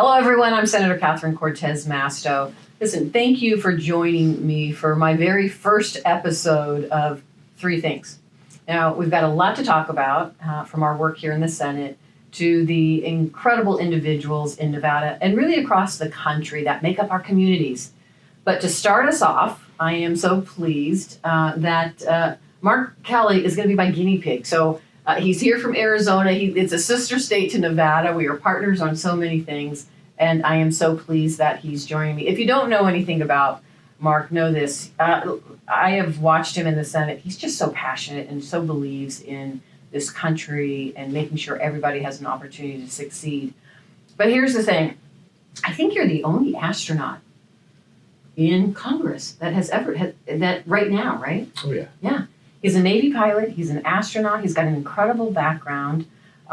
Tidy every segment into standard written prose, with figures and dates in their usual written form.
Hello, everyone. I'm Senator Catherine Cortez Masto. Listen, thank you for joining me for my very first episode of Three Things. Now, we've got a lot to talk about from our work here in the Senate to the incredible individuals in Nevada and really across the country that make up our communities. But to start us off, I am so pleased that Mark Kelly is going to be my guinea pig. So he's here from Arizona. It's a sister state to Nevada. We are partners on so many things, and I am so pleased that he's joining me. If you don't know anything about Mark, know this. I have watched him in the Senate. He's just so passionate and so believes in this country and making sure everybody has an opportunity to succeed. But here's the thing. I think you're the only astronaut in Congress that has ever that right now, right? Oh, yeah. Yeah. He's a Navy pilot. He's an astronaut. He's got an incredible background.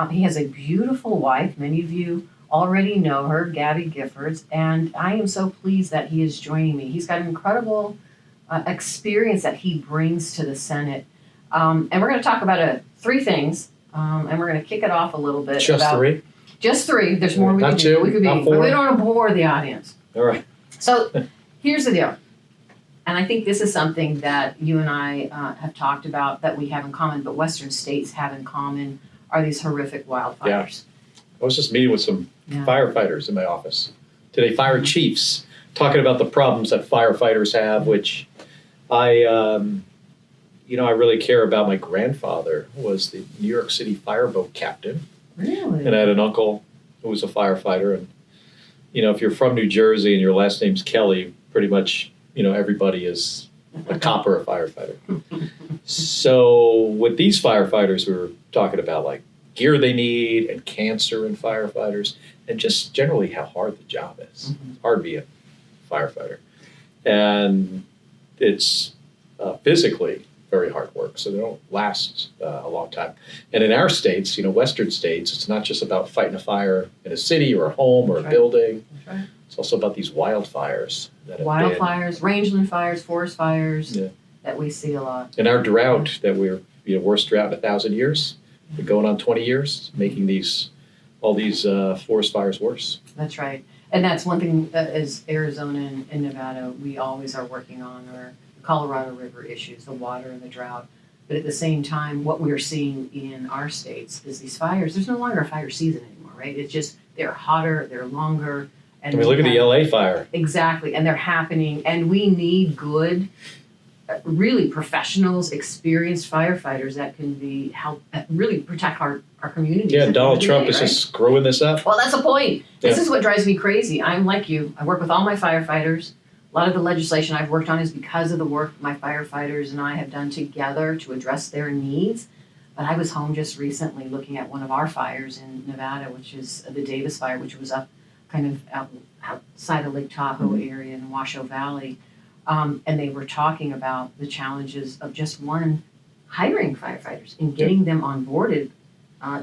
He has a beautiful wife. Many of you already know her, Gabby Giffords, and I am so pleased that he is joining me. He's got an incredible experience that he brings to the Senate. And we're going to talk about three things, and we're going to kick it off a little bit. Three? Just three. There's more we Not could two, do. We could be, not four. but we don't want to bore the audience. All right. So here's the deal. And I think this is something that you and I have talked about that we have in common, but Western states have in common are these horrific wildfires. Yeah. I was just meeting with some firefighters in my office today, fire chiefs, talking about the problems that firefighters have, which I really care about. My grandfather was the New York City fireboat captain. Really? And I had an uncle who was a firefighter. And, if you're from New Jersey and your last name's Kelly, pretty much, everybody is a cop or a firefighter. So with these firefighters, we were talking about like gear they need and cancer in firefighters and just generally how hard the job is. Mm-hmm. It's hard to be a firefighter. And it's physically very hard work, so they don't last a long time. And in our states, Western states, it's not just about fighting a fire in a city or a home or a building. That's right. It's also about these wildfires. Wildfires, rangeland fires, forest fires that we see a lot. And our drought that we're, worst drought in 1,000 years, we're going on 20 years, making all these forest fires worse. That's right. And that's one thing as Arizona and Nevada, we always are working on are the Colorado River issues, the water and the drought. But at the same time, what we're seeing in our states is these fires. There's no longer a fire season anymore, right? It's just they're hotter, they're longer. And look at the LA fire. Exactly, and they're happening, and we need good, really professionals, experienced firefighters that can help really protect our communities. Yeah, Donald Trump is just screwing this up. Well, that's the point. This is what drives me crazy. I'm like you. I work with all my firefighters. A lot of the legislation I've worked on is because of the work my firefighters and I have done together to address their needs. But I was home just recently looking at one of our fires in Nevada, which is the Davis fire, which was up kind of outside of Lake Tahoe area in Washoe Valley. And they were talking about the challenges of just hiring firefighters and getting them onboarded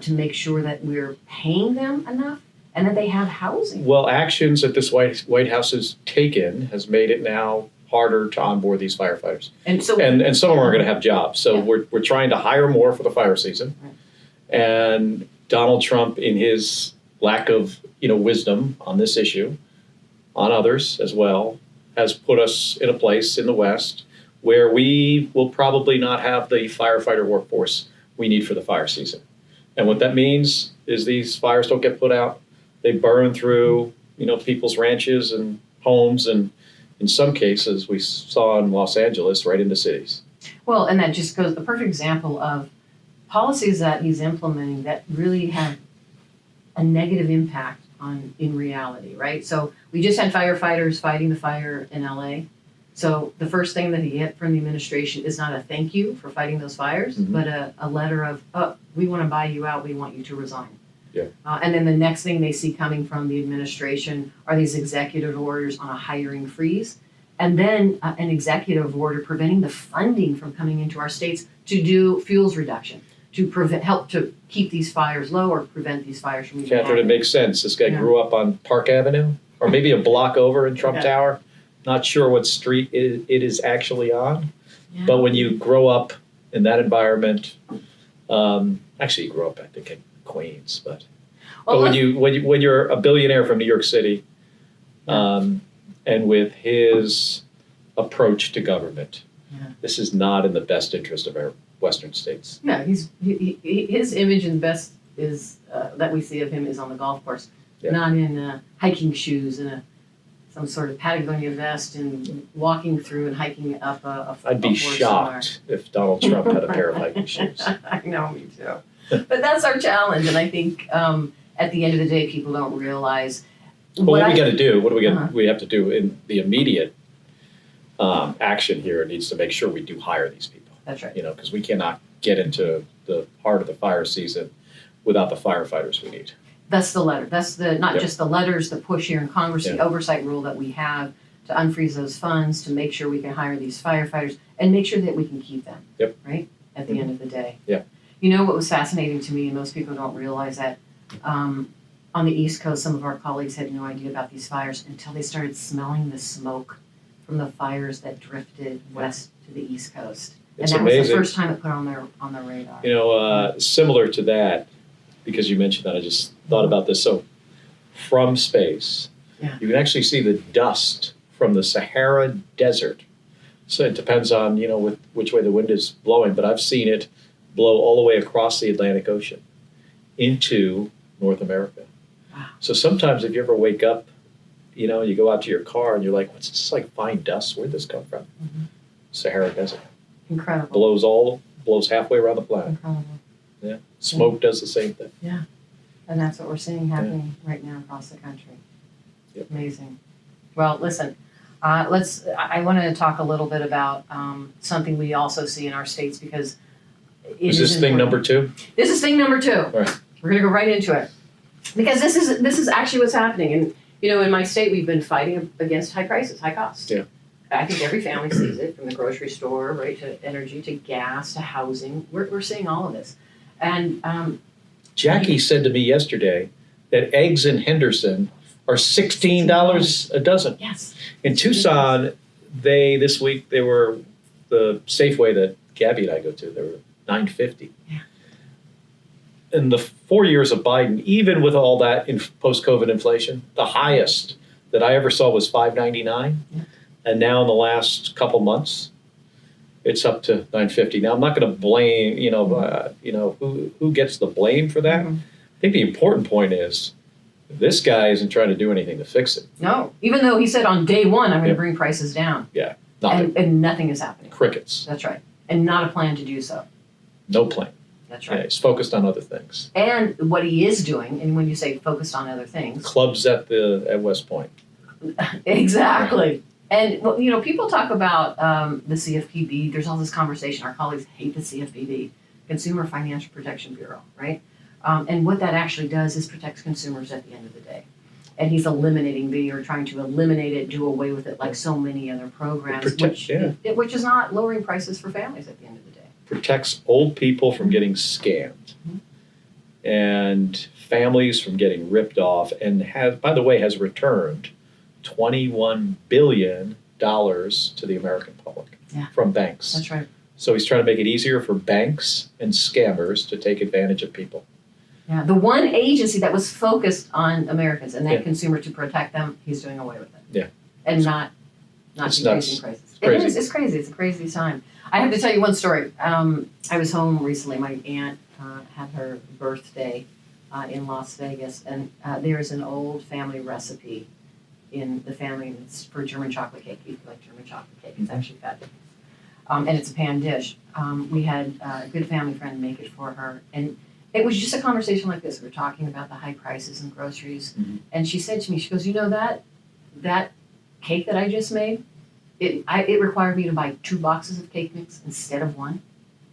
to make sure that we're paying them enough and that they have housing. Well, actions that this White House has taken has made it now harder to onboard these firefighters. And some of them are going to have jobs. So we're trying to hire more for the fire season. Right. And Donald Trump, in his lack of wisdom on this issue, on others as well, has put us in a place in the West where we will probably not have the firefighter workforce we need for the fire season. And what that means is these fires don't get put out. They burn through, people's ranches and homes, and in some cases we saw in Los Angeles right into cities. Well, and that just goes, the perfect example of policies that he's implementing that really have a negative impact in reality, right? So we just had firefighters fighting the fire in LA. So the first thing that he get from the administration is not a thank you for fighting those fires, but a letter of, we want to buy you out, we want you to resign. Yeah. And then the next thing they see coming from the administration are these executive orders on a hiring freeze, and then an executive order preventing the funding from coming into our states to do fuels reduction, to help to keep these fires low or prevent these fires from even Catherine, happening. it makes sense. This guy grew up on Park Avenue, or maybe a block over in Trump Tower. Not sure what street it is actually on. Yeah. But when you grow up in that environment, actually you grew up, I think, in Queens, but But when you're a billionaire from New York City, and with his approach to government, this is not in the best interest of our Western states. No, his image and best is that we see of him is on the golf course, not in hiking shoes and some sort of Patagonia vest and walking through and hiking up a I'd be shocked if Donald Trump had a pair of hiking shoes. I know, me too. But that's our challenge, and I think at the end of the day, people don't realize. What we got to do? What do we got? We have to do in the immediate action here. It needs to make sure we do hire these people. That's right. Because we cannot get into the heart of the fire season without the firefighters we need. That's the letter. That's the not just the letters, the push here in Congress, the oversight rule that we have to unfreeze those funds to make sure we can hire these firefighters and make sure that we can keep them. Yep. Right at the end of the day. Yeah. You know what was fascinating to me, and most people don't realize that on the East Coast, some of our colleagues had no idea about these fires until they started smelling the smoke from the fires that drifted west to the East Coast. It's and that amazing. was the first time it put on their radar. Similar to that, because you mentioned that, I just thought about this. So, from space, you can actually see the dust from the Sahara Desert. So it depends on which way the wind is blowing, but I've seen it blow all the way across the Atlantic Ocean into North America. Wow. So sometimes if you ever wake up, you go out to your car and you're like, what's this like fine dust? Where'd this come from? Mm-hmm. Sahara Desert. Incredible. Blows halfway around the planet. Incredible. Yeah. Smoke does the same thing. Yeah. And that's what we're seeing happening right now across the country. Yep. Amazing. Well, listen, I want to talk a little bit about something we also see in our states because is this thing number 2? This is thing number 2. All right. We're going to go right into it because this is actually what's happening. And, in my state, we've been fighting against high prices, high costs. Yeah. I think every family sees it, from the grocery store, right, to energy, to gas, to housing. We're seeing all of this. And Jackie said to me yesterday that eggs in Henderson are $16 a dozen. Yes. In Tucson, this week they were the Safeway that Gabby and I go to. They were $9.50. Yeah. In the 4 years of Biden, even with all that in post-COVID inflation, the highest that I ever saw was $5.99, and now in the last couple months, it's up to $9.50. Now I'm not going to blame who gets the blame for that. Mm-hmm. I think the important point is this guy isn't trying to do anything to fix it. No, even though he said on day one I'm going to bring prices down. Yeah, nothing. And nothing is happening. Crickets. That's right, and not a plan to do so. No plan. That's right. Yeah, he's focused on other things. And what he is doing, and when you say focused on other things, clubs at West Point. Exactly. And people talk about the CFPB. There's all this conversation. Our colleagues hate the CFPB, Consumer Financial Protection Bureau, right? And what that actually does is protects consumers at the end of the day. And he's trying to eliminate it, do away with it, like so many other programs, which is not lowering prices for families at the end of the day. Protects old people from getting scammed, and families from getting ripped off, and has returned $21 billion to the American public from banks. That's right. So he's trying to make it easier for banks and scammers to take advantage of people. Yeah, the one agency that was focused on Americans and that consumer to protect them, he's doing away with it. Yeah. And not decreasing prices. It's crazy. It's a crazy time. I have to tell you one story. I was home recently. My aunt had her birthday in Las Vegas, and there is an old family recipe in the family. It's for German chocolate cake. If you like German chocolate cake, it's actually fabulous. And it's a pan dish. We had a good family friend make it for her, and it was just a conversation like this. We were talking about the high prices in groceries, and she said to me, she goes, that cake that I just made, it required me to buy 2 boxes of cake mix instead of 1,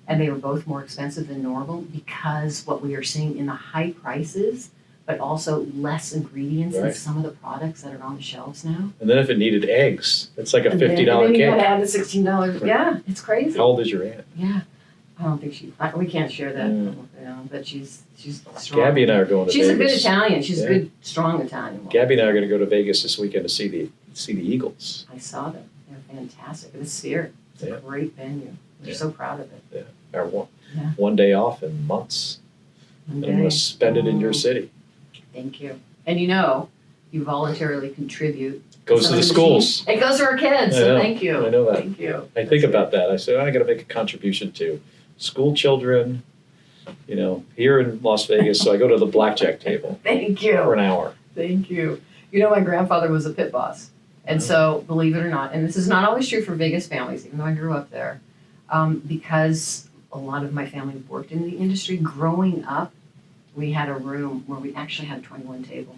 and they were both more expensive than normal because what we are seeing in the high prices, but also less ingredients in some of the products that are on the shelves now. And then if it needed eggs, it's like a $50 and then cake. You got to add the $16. Right. Yeah, it's crazy. How old is your aunt? Yeah, I don't think we can't share that. But she's strong. Gabby and I are going to Vegas. She's a good Italian. She's a good, strong Italian woman. Gabby and I are going to go to Vegas this weekend to see the Eagles. I saw them. They're fantastic. The Sphere. It's a great venue. We're so proud of it. Yeah. Our one day off in months. And I'm going to spend it in your city. Thank you. And you voluntarily contribute. Goes to the schools. It goes to our kids, so thank you. I know that. Thank you. I think about that. I say, I got to make a contribution to school children, here in Las Vegas, so I go to the blackjack table. Thank you. For an hour. Thank you. My grandfather was a pit boss. And so, believe it or not, and this is not always true for Vegas families, even though I grew up there, because a lot of my family worked in the industry. Growing up, we had a room where we actually had a 21 table.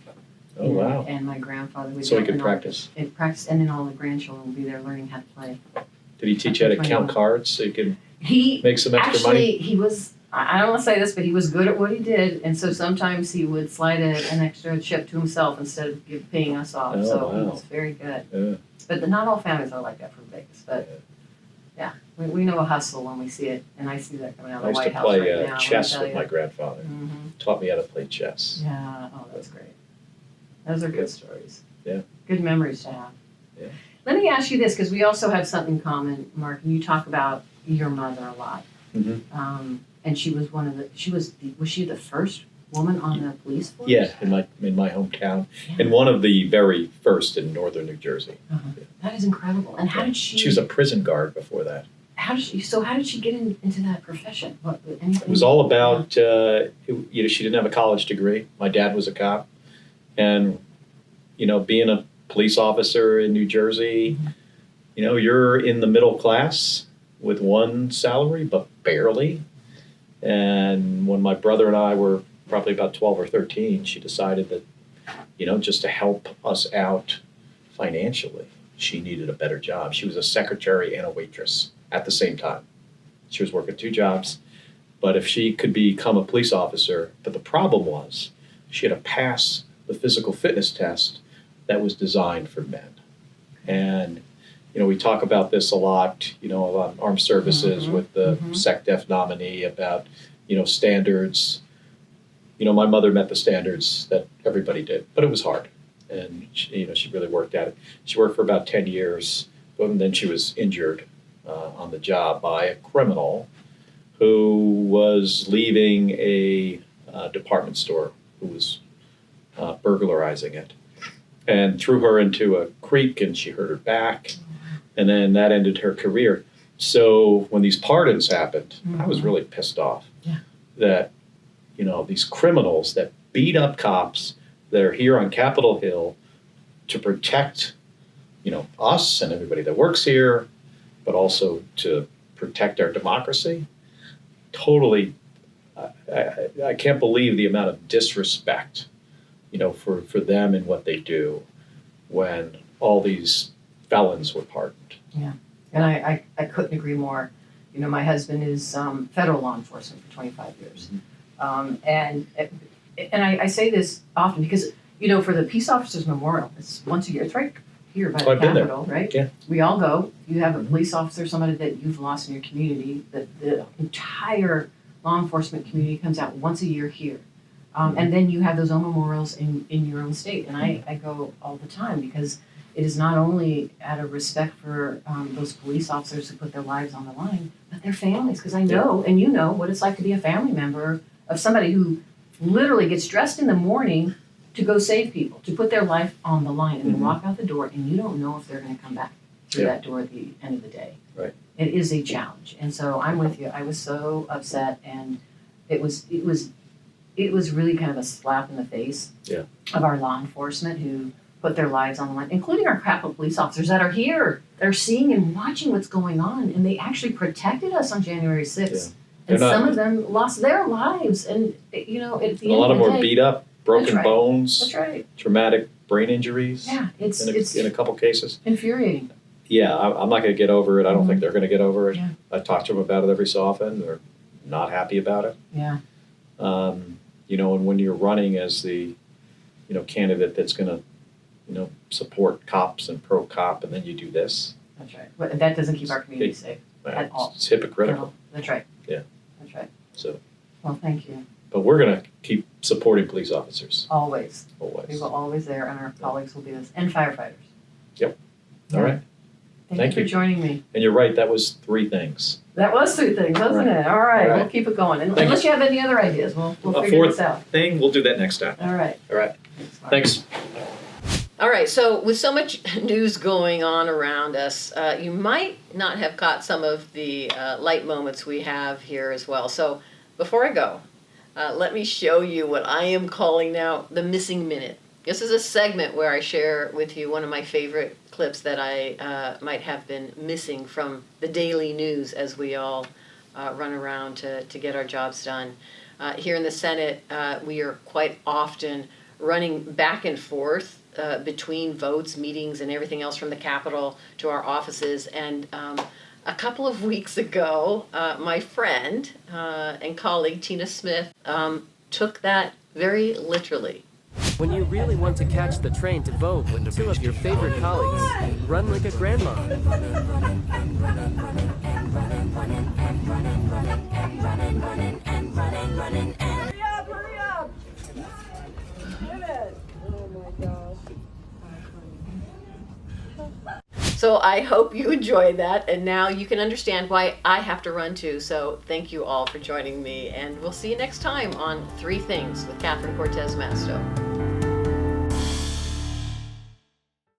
Oh, wow. And my grandfather would So he could practice. Practice, and then all the grandchildren would be there learning how to play. Did he teach you how to count cards so you could make some extra Actually, money? he was, I don't want to say this, but he was good at what he did, and so sometimes he would slide an extra chip to himself instead of paying us off. Oh, so wow. he was very good. Yeah. But not all families are like that from Vegas. But yeah, we know a hustle when we see it, and I see that coming out I of the used White to House play right now. chess with my grandfather. Mm-hmm. Taught me how to play chess. Yeah, oh, that's great. Those are good stories. Yeah. Good memories to have. Yeah. Let me ask you this, because we also have something in common, Mark, and you talk about your mother a lot. Mm-hmm. And she was was she the first woman on the police force? Yeah, in my hometown, Yeah. and one of the very first in northern New Jersey. Uh-huh. That is incredible. And how did she? She was a prison guard before that. How did she get into that profession? It was all about she didn't have a college degree. My dad was a cop, and being a police officer in New Jersey, Mm-hmm. You're in the middle class with one salary, but barely. And when my brother and I were probably about 12 or 13, she decided that, just to help us out financially, she needed a better job. She was a secretary and a waitress at the same time. She was working 2 jobs, but if she could become a police officer, but the problem was she had to pass the physical fitness test that was designed for men. And we talk about this a lot, about armed services with the SecDef nominee about, standards. My mother met the standards that everybody did, but it was hard. And, she really worked at it. She worked for about 10 years, and then she was injured on the job by a criminal who was leaving a department store, who was burglarizing it, and threw her into a creek, and she hurt her back. And then that ended her career. So when these pardons happened, I was really pissed off that, these criminals that beat up cops that are here on Capitol Hill to protect, us and everybody that works here, but also to protect our democracy. Totally, I can't believe the amount of disrespect, for them and what they do when all these felons were pardoned. Yeah, and I couldn't agree more. My husband is federal law enforcement for 25 years. And I say this often because, for the Peace Officers Memorial, it's once a year. It's right here by the Capitol, right? Yeah. We all go. You have a police officer, somebody that you've lost in your community, the entire law enforcement community comes out once a year here. And then you have those own memorials in your own state. And I go all the time because it is not only out of respect for those police officers who put their lives on the line, but their families. Because I know, and you know, what it's like to be a family member of somebody who literally gets dressed in the morning to go save people, to put their life on the line, and they walk out the door, and you don't know if they're going to come back through that door at the end of the day. Right. It is a challenge, and so I'm with you. I was so upset, and it was really kind of a slap in the face of our law enforcement who put their lives on the line, including our Capitol police officers that are here, that are seeing and watching what's going on, and they actually protected us on January 6th. Yeah. And some of them lost their lives, and at the end of the day, a lot of them were beat up, broken bones, That's right. traumatic brain injuries. Yeah, it's in a couple cases. infuriating. Yeah, I'm not going to get over it. I don't think they're going to get over it. Yeah. I talk to them about it every so often. They're not happy about it. Yeah. And when you're running as the, candidate that's going to, support cops and pro-cop, and then you do this. That's right. But that doesn't keep our community safe at all. It's hypocritical. That's right. Yeah. That's right. So. Well, thank you. But we're going to keep supporting police officers. Always. We Always. will always there, and our colleagues will be this, and firefighters. Yep. All right. Thank you for joining me. And you're right, that was 3 things. That was 3 things, wasn't it? All right, All right. we'll keep it going. And Thank unless you have any other ideas, we'll A figure this 4th out. thing, we'll do that next time. All right. All right. Thanks. All right, so with so much news going on around us, you might not have caught some of the light moments we have here as well. So before I go, let me show you what I am calling now the missing minute. This is a segment where I share with you one of my favorite clips that I might have been missing from the daily news as we all run around to get our jobs done. Here in the Senate, we are quite often running back and forth between votes, meetings, and everything else from the Capitol to our offices. And a couple of weeks ago, my friend and colleague, Tina Smith, took that very literally. When you really want to catch the train to vote with 2 of your favorite colleagues, run like a grandma. Hurry up! Get it! Oh my gosh. So I hope you enjoyed that, and now you can understand why I have to run too. So thank you all for joining me, and we'll see you next time on 3 Things with Catherine Cortez Masto.